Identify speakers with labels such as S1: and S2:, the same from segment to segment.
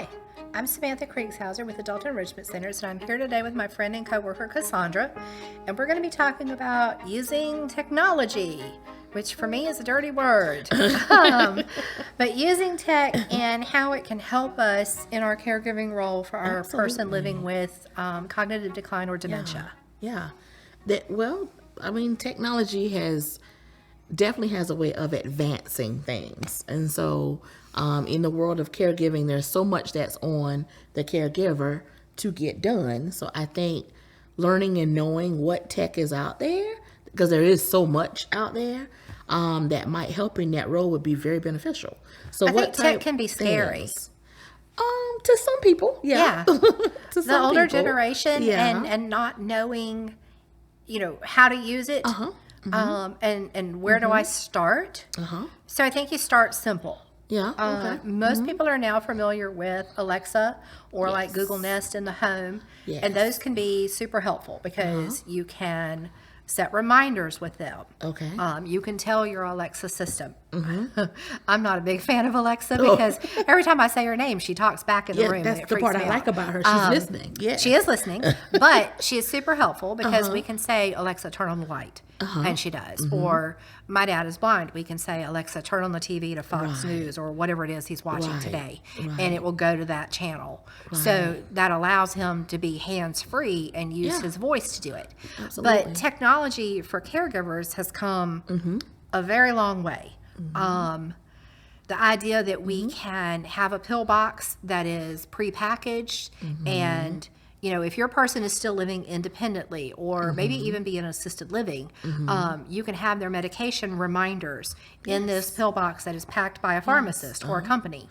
S1: Hi, I'm Samantha Kriegshauser with Adult Enrichment Centers, and I'm here today with my friend and coworker Cassandra, and we're going to be talking about using technology, which for me is a dirty word, but using tech and how it can help us in our caregiving role for our person living with cognitive decline or dementia.
S2: Yeah. Technology definitely has a way of advancing things. And so in the world of caregiving, there's so much that's on the caregiver to get done. So I think learning and knowing what tech is out there, because there is so much out there that might help in that role, would be very beneficial. So
S1: I think tech can be scary.
S2: To some people, yeah.
S1: To the older generation and not knowing, how to use it. And where do I start? So I think you start simple. Most people are now familiar with Alexa or like Google Nest in the home. And those can be super helpful because you can set reminders with them. You can tell your Alexa system. I'm not a big fan of Alexa because every time I say her name, she talks back in the room.
S2: That's the part I like about her. She's listening.
S1: She is listening, but she is super helpful because we can say, Alexa, turn on the light. And she does. Or my dad is blind. We can say, Alexa, turn on the TV to Fox News or whatever it is he's watching today. And it will go to that channel. So that allows him to be hands-free and use his voice to do it. But technology for caregivers has come a very long way. The idea that we can have a pill box that is prepackaged and if your person is still living independently or maybe even be in assisted living, you can have their medication reminders in this pill box that is packed by a pharmacist or a company.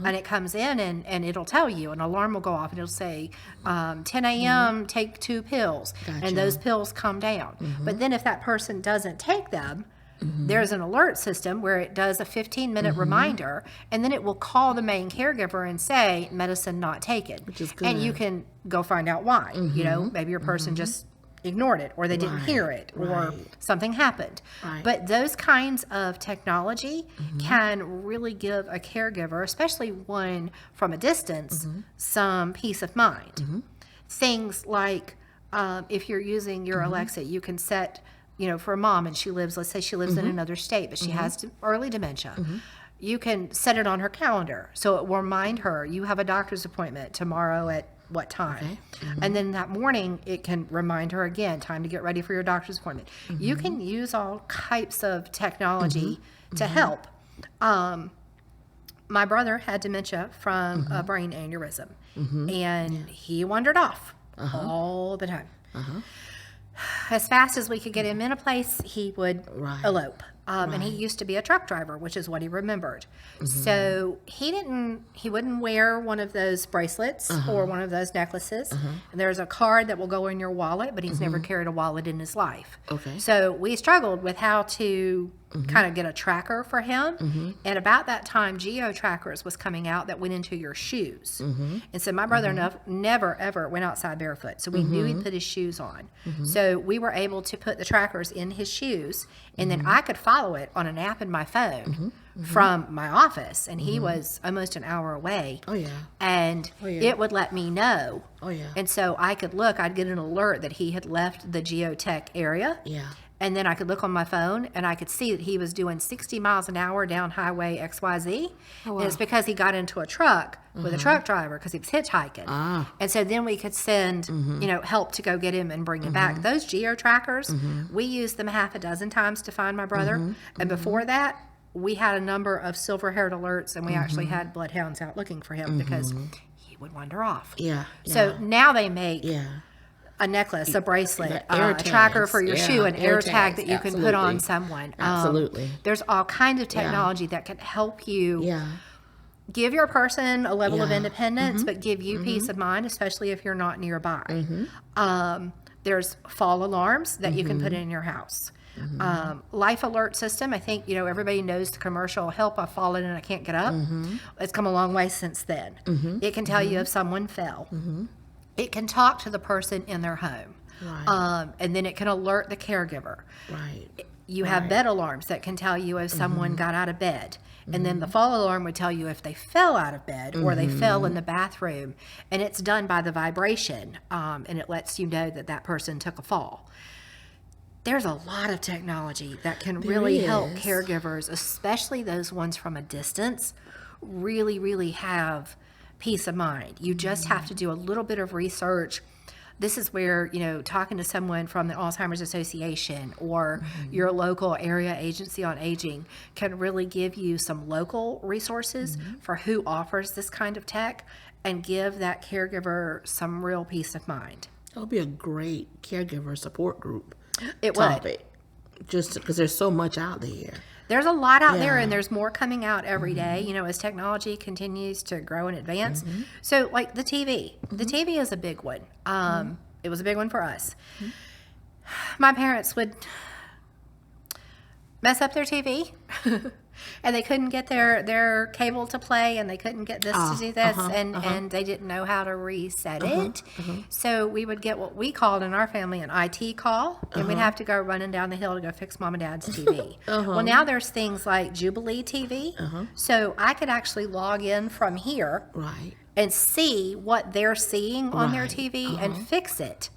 S1: And it comes in and it'll tell you, an alarm will go off and it'll say, 10 a.m., take 2 pills. And those pills come down. But then if that person doesn't take them, there's an alert system where it does a 15-minute reminder, and then it will call the main caregiver and say, medicine not taken. Which is good. And you can go find out why. Maybe your person just ignored it, or they didn't hear it, or something happened. But those kinds of technology can really give a caregiver, especially one from a distance, some peace of mind. Things like if you're using your Alexa, you can set for a mom and let's say she lives in another state, but she has early dementia. You can set it on her calendar. So it will remind her, you have a doctor's appointment tomorrow at what time? And then that morning, it can remind her again, time to get ready for your doctor's appointment. You can use all types of technology to help. My brother had dementia from a brain aneurysm, and he wandered off all the time. As fast as we could get him in a place, he would elope. And he used to be a truck driver, which is what he remembered. So he wouldn't wear one of those bracelets or one of those necklaces. And there's a card that will go in your wallet, but he's never carried a wallet in his life. So we struggled with how to kind of get a tracker for him. And about that time, geo trackers was coming out that went into your shoes. And so my brother never, ever went outside barefoot. So we knew he'd put his shoes on. So we were able to put the trackers in his shoes, and then I could follow it on an app in my phone from my office. And he was almost an hour away. And it would let me know. And so I could look, I'd get an alert that he had left the geotech area. And then I could look on my phone and I could see that he was doing 60 miles an hour down Highway XYZ. And it's because he got into a truck with a truck driver because he was hitchhiking. And so then we could send, help to go get him and bring him back. Those geo trackers, we used them half a dozen times to find my brother. And before that, we had a number of silver-haired alerts, and we actually had bloodhounds out looking for him because he would wander off. So now they make a necklace, a bracelet, a tracker for your shoe, an air tag that you can put on someone. There's all kinds of technology that can help you give your person a level of independence, but give you peace of mind, especially if you're not nearby. There's fall alarms that you can put in your house. Life alert system, I think, everybody knows the commercial, help, I've fallen and I can't get up. It's come a long way since then. It can tell you if someone fell. It can talk to the person in their home. And then it can alert the caregiver. You have bed alarms that can tell you if someone got out of bed. And then the fall alarm would tell you if they fell out of bed or they fell in the bathroom. And it's done by the vibration. And it lets you know that that person took a fall. There's a lot of technology that can really help caregivers, especially those ones from a distance, really, really have peace of mind. You just have to do a little bit of research. This is where, talking to someone from the Alzheimer's Association or your local area agency on aging can really give you some local resources for who offers this kind of tech and give that caregiver some real peace of mind.
S2: It'll be a great caregiver support group.
S1: It
S2: topic, just because there's so much out there.
S1: There's a lot out there, and there's more coming out every day, as technology continues to grow and advance. So, like the TV. The TV is a big one. It was a big one for us. My parents would mess up their TV, and they couldn't get their cable to play, and they couldn't get this to do this, and they didn't know how to reset it. So we would get what we called in our family an IT call, and we'd have to go running down the hill to go fix mom and dad's TV. Well, now there's things like Jubilee TV, so I could actually log in from here and see what they're seeing on their TV and fix it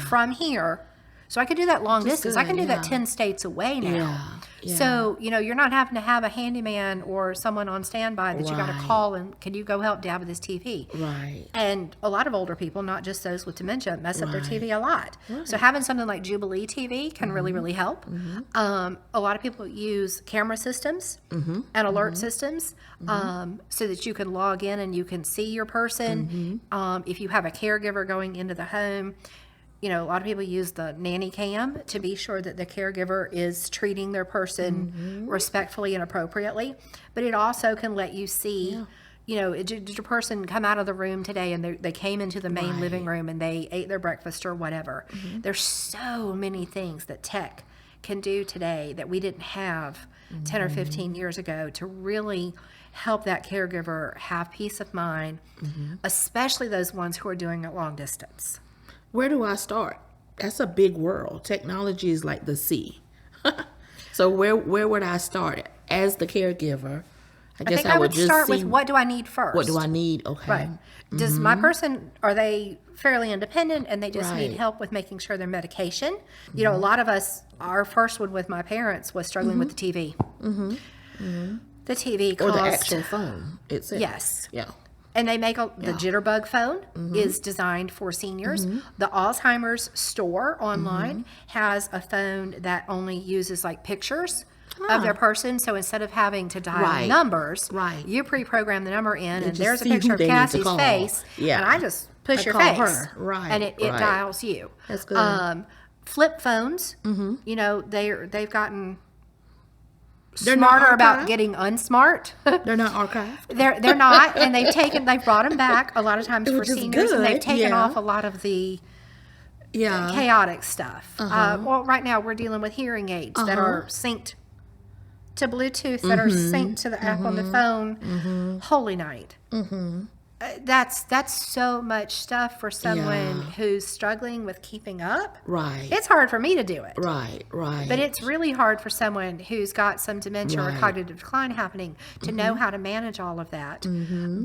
S1: from here. So I could do that long distance. I can do that 10 states away now. So, you're not having to have a handyman or someone on standby that you got to call and can you go help Dad with his TV? And a lot of older people, not just those with dementia, mess up their TV a lot. So having something like Jubilee TV can really, really help. A lot of people use camera systems and alert systems so that you can log in and you can see your person. If you have a caregiver going into the home, a lot of people use the nanny cam to be sure that the caregiver is treating their person respectfully and appropriately. But it also can let you see, did your person come out of the room today and they came into the main living room and they ate their breakfast or whatever. There's so many things that tech can do today that we didn't have 10 or 15 years ago to really help that caregiver have peace of mind, especially those ones who are doing it long distance.
S2: Where do I start? That's a big world. Technology is like the sea. So where would I start as the caregiver?
S1: I guess I would just start with what do I need first?
S2: What do I need? Okay.
S1: Right. Does my person, are they fairly independent and they just need help with making sure their medication? A lot of us, our first one with my parents was struggling with the TV. The TV cost.
S2: Or the actual phone itself.
S1: Yes.
S2: Yeah.
S1: And they make the Jitterbug phone is designed for seniors. The Alzheimer's store online has a phone that only uses like pictures of their person. So instead of having to dial numbers, you pre-program the number in, and there's a picture of Cassie's face, and I just push your face, and it dials you.
S2: That's good.
S1: Flip phones, they've gotten smarter about getting unsmart.
S2: They're not archived.
S1: They're not, and they've brought them back a lot of times for seniors, and they've taken off a lot of the chaotic stuff. Well, right now we're dealing with hearing aids that are synced to Bluetooth, that are synced to the app on the phone. Holy night. That's so much stuff for someone who's struggling with keeping up.
S2: Right.
S1: It's hard for me to do it.
S2: Right.
S1: But it's really hard for someone who's got some dementia or cognitive decline happening to know how to manage all of that.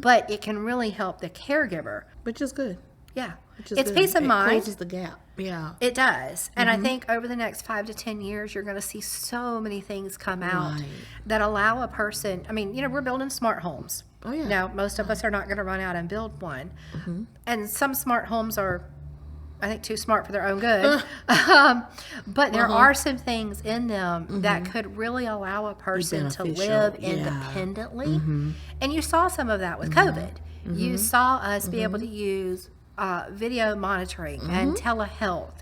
S1: But it can really help the caregiver.
S2: Which is good.
S1: Yeah. It's peace of mind.
S2: It closes the gap. Yeah.
S1: It does. And I think over the next 5 to 10 years, you're going to see so many things come out that allow a person, we're building smart homes.
S2: Oh, yeah.
S1: Now, most of us are not going to run out and build one. And some smart homes are, I think, too smart for their own good. But there are some things in them that could really allow a person to live independently. And you saw some of that with COVID. You saw us be able to use video monitoring and telehealth,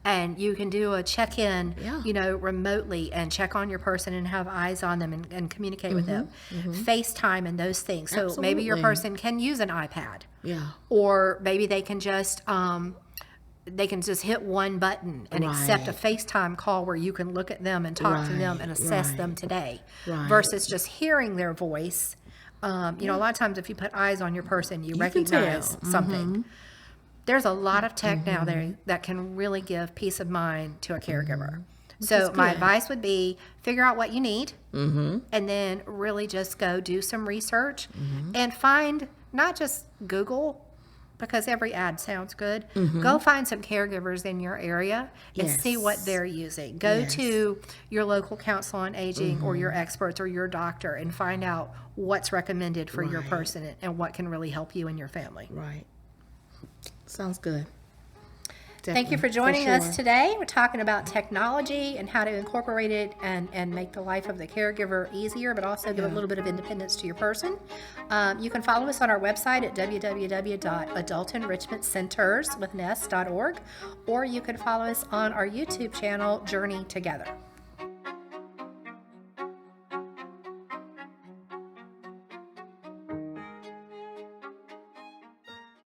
S1: and you can do a check-in, remotely and check on your person and have eyes on them and communicate with them. FaceTime and those things. So maybe your person can use an iPad, or maybe they can just hit one button and accept a FaceTime call where you can look at them and talk to them and assess them today, versus just hearing their voice. A lot of times if you put eyes on your person, you recognize something. There's a lot of tech now there that can really give peace of mind to a caregiver. So my
S2: good.
S1: advice would be figure out what you need, and then really just go do some research and find, not just Google, because every ad sounds good. Go find some caregivers in your area and see what
S2: Yes.
S1: they're using. Go
S2: Yes.
S1: to your local council on aging or your experts or your doctor and find out what's recommended for your
S2: Right.
S1: person and what can really help you and your family.
S2: Right. Sounds good.
S1: Thank you for joining us today. We're talking about technology and how to incorporate it and make the life of the caregiver easier, but also give a little bit of independence to your person. You can follow us on our website at www.adultenrichmentcenters.org, or you can follow us on our YouTube channel, Journey Together.